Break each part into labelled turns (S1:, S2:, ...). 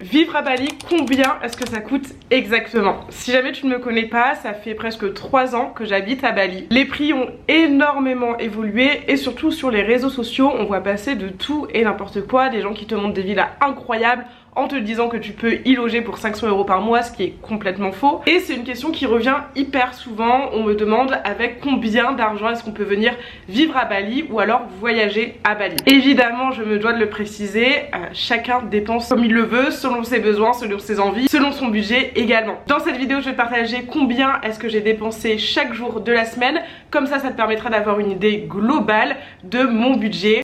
S1: Vivre à Bali, combien est-ce que ça coûte exactement? Si jamais tu ne me connais pas, ça fait presque 3 ans que j'habite à Bali. Les prix ont énormément évolué et surtout sur les réseaux sociaux, on voit passer de tout et n'importe quoi. Des gens qui te montrent des villas incroyables en te disant que tu peux y loger pour 500 € par mois, ce qui est complètement faux. Et c'est une question qui revient hyper souvent. On me demande avec combien d'argent est-ce qu'on peut venir vivre à Bali ou alors voyager à Bali. Évidemment, je me dois de le préciser, chacun dépense comme il le veut, selon ses besoins, selon ses envies, selon son budget également. Dans cette vidéo, je vais te partager combien est-ce que j'ai dépensé chaque jour de la semaine. Comme ça te permettra d'avoir une idée globale de mon budget.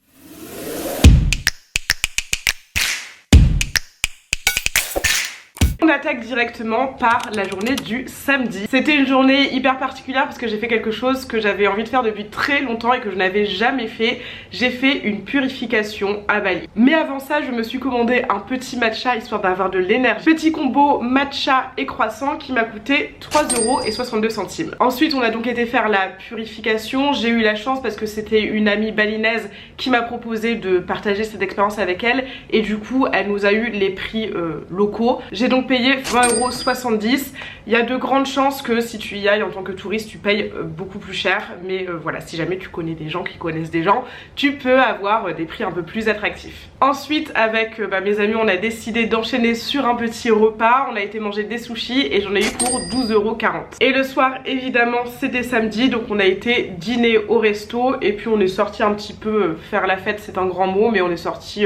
S1: On attaque directement par la journée du samedi. C'était une journée hyper particulière parce que j'ai fait quelque chose que j'avais envie de faire depuis très longtemps et que je n'avais jamais fait. J'ai fait une purification à Bali. Mais avant ça, je me suis commandé un petit matcha histoire d'avoir de l'énergie. Petit combo matcha et croissant qui m'a coûté 3,62 €. Ensuite, on a donc été faire la purification. J'ai eu la chance parce que c'était une amie balinaise qui m'a proposé de partager cette expérience avec elle et du coup, elle nous a eu les prix locaux. J'ai donc payé 20,70 €. Il y a de grandes chances que si tu y ailles en tant que touriste tu payes beaucoup plus cher, mais voilà, si jamais tu connais des gens qui connaissent des gens, tu peux avoir des prix un peu plus attractifs. Ensuite avec mes amis, on a décidé d'enchaîner sur un petit repas. On a été manger des sushis et j'en ai eu pour 12,40 €. Et le soir évidemment c'était samedi, donc on a été dîner au resto et puis on est sorti un petit peu faire la fête, c'est un grand mot, mais on est sorti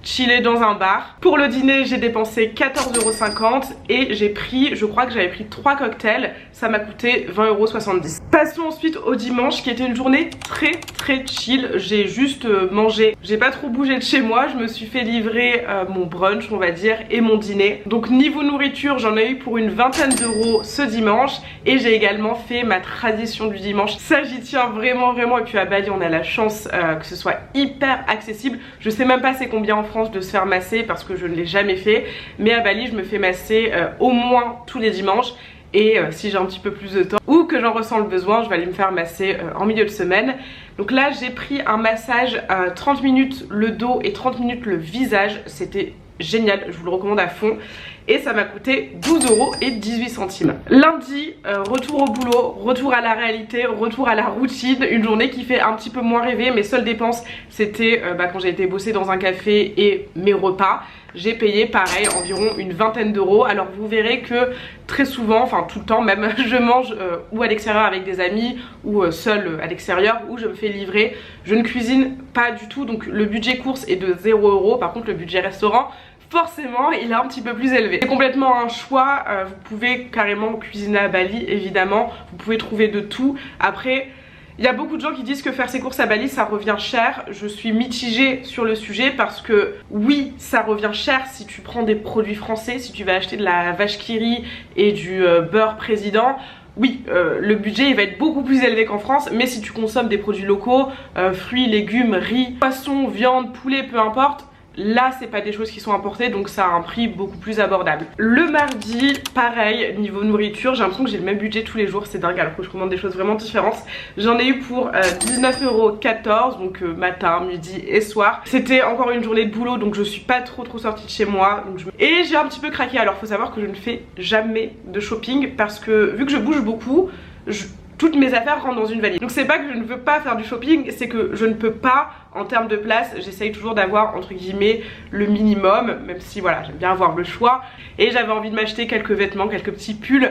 S1: chiller dans un bar. Pour le dîner j'ai dépensé 14,50 € et j'ai pris, je crois que j'avais pris 3 cocktails, ça m'a coûté 20,70 €. Passons ensuite au dimanche qui était une journée très chill. J'ai juste mangé, j'ai pas trop bougé de chez moi, je me suis fait livrer mon brunch on va dire et mon dîner. Donc niveau nourriture j'en ai eu pour une vingtaine d'euros ce dimanche et j'ai également fait ma tradition du dimanche. Ça j'y tiens vraiment et puis à Bali on a la chance que ce soit hyper accessible. Je sais même pas c'est combien en France de se faire masser parce que je ne l'ai jamais fait, mais à Bali je me fais masser au moins tous les dimanches et si j'ai un petit peu plus de temps ou que j'en ressens le besoin, je vais aller me faire masser en milieu de semaine. Donc là j'ai pris un massage 30 minutes le dos et 30 minutes le visage, c'était génial, je vous le recommande à fond et ça m'a coûté 12,18 €. Lundi, retour au boulot, retour à la réalité, retour à la routine, une journée qui fait un petit peu moins rêver. Mes seules dépenses c'était quand j'ai été bosser dans un café et mes repas. J'ai payé pareil environ une vingtaine d'euros. Alors vous verrez que très souvent, enfin tout le temps même, je mange ou à l'extérieur avec des amis ou seule à l'extérieur ou je me fais livrer. Je ne cuisine pas du tout, donc le budget course est de 0 €. Par contre le budget restaurant, forcément il est un petit peu plus élevé. C'est complètement un choix, vous pouvez carrément cuisiner à Bali évidemment, vous pouvez trouver de tout. Après il y a beaucoup de gens qui disent que faire ses courses à Bali ça revient cher. Je suis mitigée sur le sujet parce que oui ça revient cher si tu prends des produits français, si tu vas acheter de la vache qui rit et du beurre président. Oui, le budget il va être beaucoup plus élevé qu'en France, mais si tu consommes des produits locaux, fruits, légumes, riz, poissons, viande, poulet, peu importe, là c'est pas des choses qui sont importées donc ça a un prix beaucoup plus abordable. Le mardi pareil niveau nourriture, j'ai l'impression que j'ai le même budget tous les jours, c'est dingue alors que je commande des choses vraiment différentes. J'en ai eu pour 19,14 € donc matin, midi et soir. C'était encore une journée de boulot donc je suis pas trop sortie de chez moi donc et j'ai un petit peu craqué. Alors faut savoir que je ne fais jamais de shopping parce que vu que je bouge beaucoup, toutes mes affaires rentrent dans une valise. Donc c'est pas que je ne veux pas faire du shopping, c'est que je ne peux pas en termes de place. J'essaye toujours d'avoir entre guillemets le minimum, même si voilà j'aime bien avoir le choix. Et j'avais envie de m'acheter quelques vêtements, quelques petits pulls,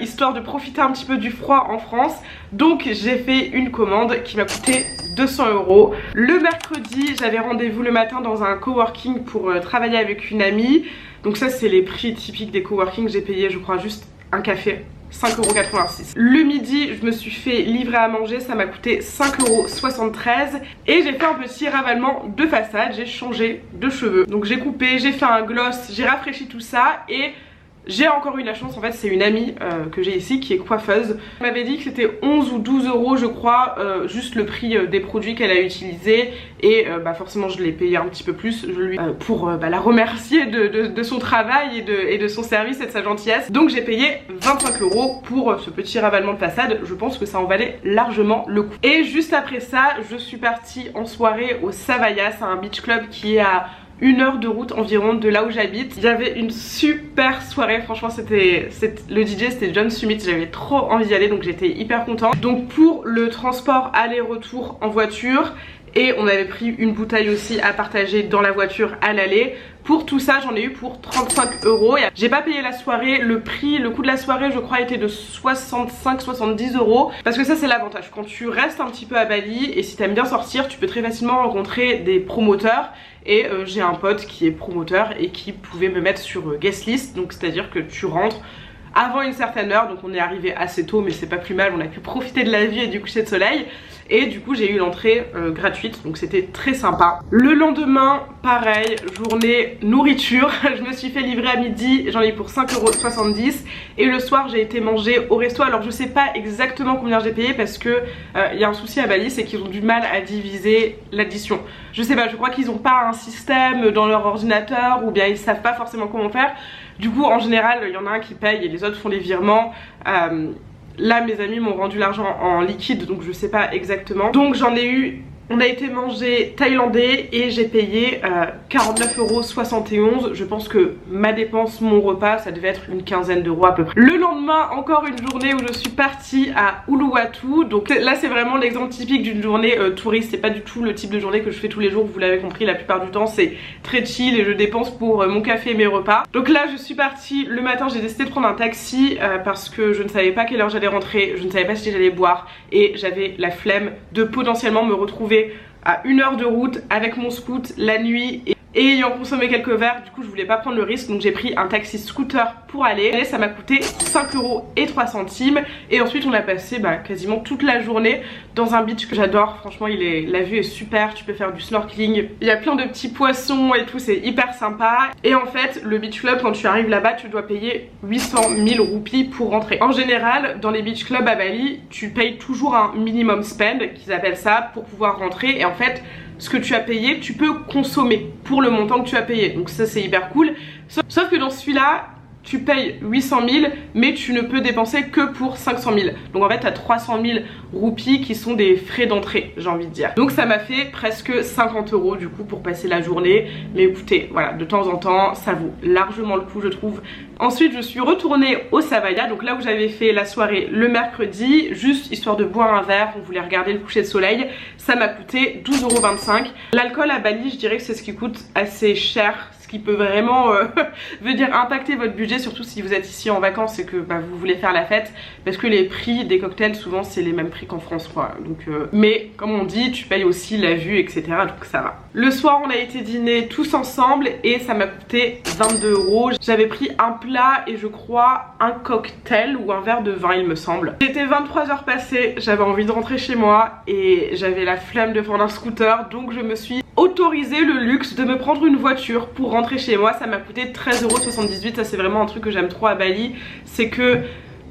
S1: histoire de profiter un petit peu du froid en France. Donc j'ai fait une commande qui m'a coûté 200 €. Le mercredi j'avais rendez-vous le matin dans un coworking pour travailler avec une amie. Donc ça c'est les prix typiques des coworking, j'ai payé je crois juste un café 5,86 €. Le midi je me suis fait livrer à manger, ça m'a coûté 5,73 € et j'ai fait un petit ravalement de façade, j'ai changé de cheveux. Donc j'ai coupé, j'ai fait un gloss, j'ai rafraîchi tout ça et j'ai encore eu la chance, en fait c'est une amie que j'ai ici qui est coiffeuse. Elle m'avait dit que c'était 11 ou 12 € je crois, juste le prix des produits qu'elle a utilisés. Et forcément je l'ai payé un petit peu plus pour la remercier de son travail et de son service et de sa gentillesse. Donc j'ai payé 25 € pour ce petit ravalement de façade, je pense que ça en valait largement le coup. Et juste après ça je suis partie en soirée au Savaya, c'est un beach club qui est à 1 heure de route environ de là où j'habite. Il y avait une super soirée, franchement le DJ c'était John Summit, j'avais trop envie d'y aller donc j'étais hyper contente. Donc pour le transport aller-retour en voiture, et on avait pris une bouteille aussi à partager dans la voiture à l'aller. Pour tout ça j'en ai eu pour 35 €. J'ai pas payé la soirée, le coût de la soirée je crois était de 65-70 €. Parce que ça c'est l'avantage, quand tu restes un petit peu à Bali et si t'aimes bien sortir, tu peux très facilement rencontrer des promoteurs. Et j'ai un pote qui est promoteur et qui pouvait me mettre sur guest list, donc c'est à dire que tu rentres avant une certaine heure, donc on est arrivé assez tôt mais c'est pas plus mal, on a pu profiter de la vie et du coucher de soleil. Et du coup j'ai eu l'entrée gratuite, donc c'était très sympa. Le lendemain, pareil, journée nourriture, je me suis fait livrer à midi, j'en ai eu pour 5,70 €. Et le soir j'ai été manger au resto, alors je sais pas exactement combien j'ai payé parce que y a un souci à Bali, c'est qu'ils ont du mal à diviser l'addition. Je sais pas, je crois qu'ils ont pas un système dans leur ordinateur ou bien ils savent pas forcément comment faire. Du coup en général il y en a un qui paye et les autres font les virements. Là mes amis m'ont rendu l'argent en liquide donc je sais pas exactement. Donc j'en ai eu, on a été manger thaïlandais et j'ai payé 49,71 €. Je pense que ma dépense, mon repas, ça devait être une quinzaine d'euros à peu près. Le lendemain, encore une journée où je suis partie à Uluwatu. Donc là c'est vraiment l'exemple typique d'une journée touriste. C'est pas du tout le type de journée que je fais tous les jours. Vous l'avez compris, la plupart du temps c'est très chill et je dépense pour mon café et mes repas. Donc là je suis partie le matin, j'ai décidé de prendre un taxi parce que je ne savais pas quelle heure j'allais rentrer. Je ne savais pas si j'allais boire et j'avais la flemme de potentiellement me retrouver à 1 heure de route avec mon scoot la nuit et ayant consommé quelques verres, du coup je voulais pas prendre le risque donc j'ai pris un taxi scooter pour aller. Et ça m'a coûté 5,03 € et ensuite on a passé quasiment toute la journée dans un beach que j'adore. Franchement la vue est super, tu peux faire du snorkeling, il y a plein de petits poissons et tout, c'est hyper sympa. Et en fait le beach club, quand tu arrives là-bas tu dois payer 800 000 roupies pour rentrer. En général dans les beach clubs à Bali tu payes toujours un minimum spend qu'ils appellent ça pour pouvoir rentrer. Et en fait ce que tu as payé tu peux consommer pour le montant que tu as payé, donc ça c'est hyper cool. Sauf que dans celui-là tu payes 800 000 mais tu ne peux dépenser que pour 500 000. Donc en fait tu as 300 000 roupies qui sont des frais d'entrée, j'ai envie de dire. Donc ça m'a fait presque 50 € du coup pour passer la journée. Mais écoutez, voilà, de temps en temps ça vaut largement le coup je trouve. Ensuite je suis retournée au Savaya, donc là où j'avais fait la soirée le mercredi, juste histoire de boire un verre, on voulait regarder le coucher de soleil. Ça m'a coûté 12,25 €. L'alcool à Bali je dirais que c'est ce qui coûte assez cher, ce qui peut vraiment veut dire impacter votre budget, surtout si vous êtes ici en vacances et que vous voulez faire la fête, parce que les prix des cocktails souvent c'est les mêmes prix qu'en France quoi. Donc mais comme on dit tu payes aussi la vue etc, donc ça va. Le soir on a été dîner tous ensemble et ça m'a coûté 22 €. J'avais pris un plat et je crois un cocktail ou un verre de vin il me semble. C'était 23 h passées, j'avais envie de rentrer chez moi et j'avais la flemme de prendre un scooter, donc je me suis autorisé le luxe de me prendre une voiture pour rentrer chez moi. Ça m'a coûté 13,78 €. Ça c'est vraiment un truc que j'aime trop à Bali, c'est que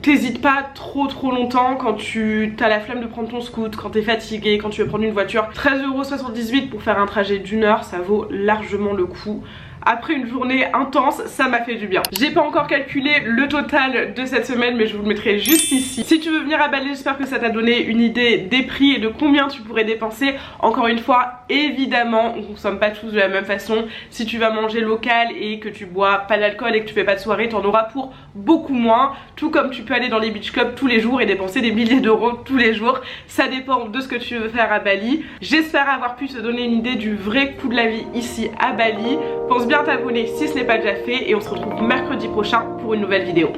S1: t'hésites pas trop longtemps quand tu as la flemme de prendre ton scoot, quand t'es fatigué, quand tu veux prendre une voiture. 13,78 € pour faire un trajet d'1 heure, ça vaut largement le coup. Après une journée intense, ça m'a fait du bien. J'ai pas encore calculé le total de cette semaine mais je vous le mettrai juste ici. Si tu veux venir à Bali, j'espère que ça t'a donné une idée des prix et de combien tu pourrais dépenser. Encore une fois, évidemment, on consomme pas tous de la même façon. Si tu vas manger local et que tu bois pas d'alcool et que tu fais pas de soirée, t'en auras pour beaucoup moins. Tout comme tu peux aller dans les beach clubs tous les jours et dépenser des milliers d'euros tous les jours. Ça dépend de ce que tu veux faire à Bali. J'espère avoir pu te donner une idée du vrai coût de la vie ici à Bali. Pense bien t'abonner si ce n'est pas déjà fait et on se retrouve mercredi prochain pour une nouvelle vidéo.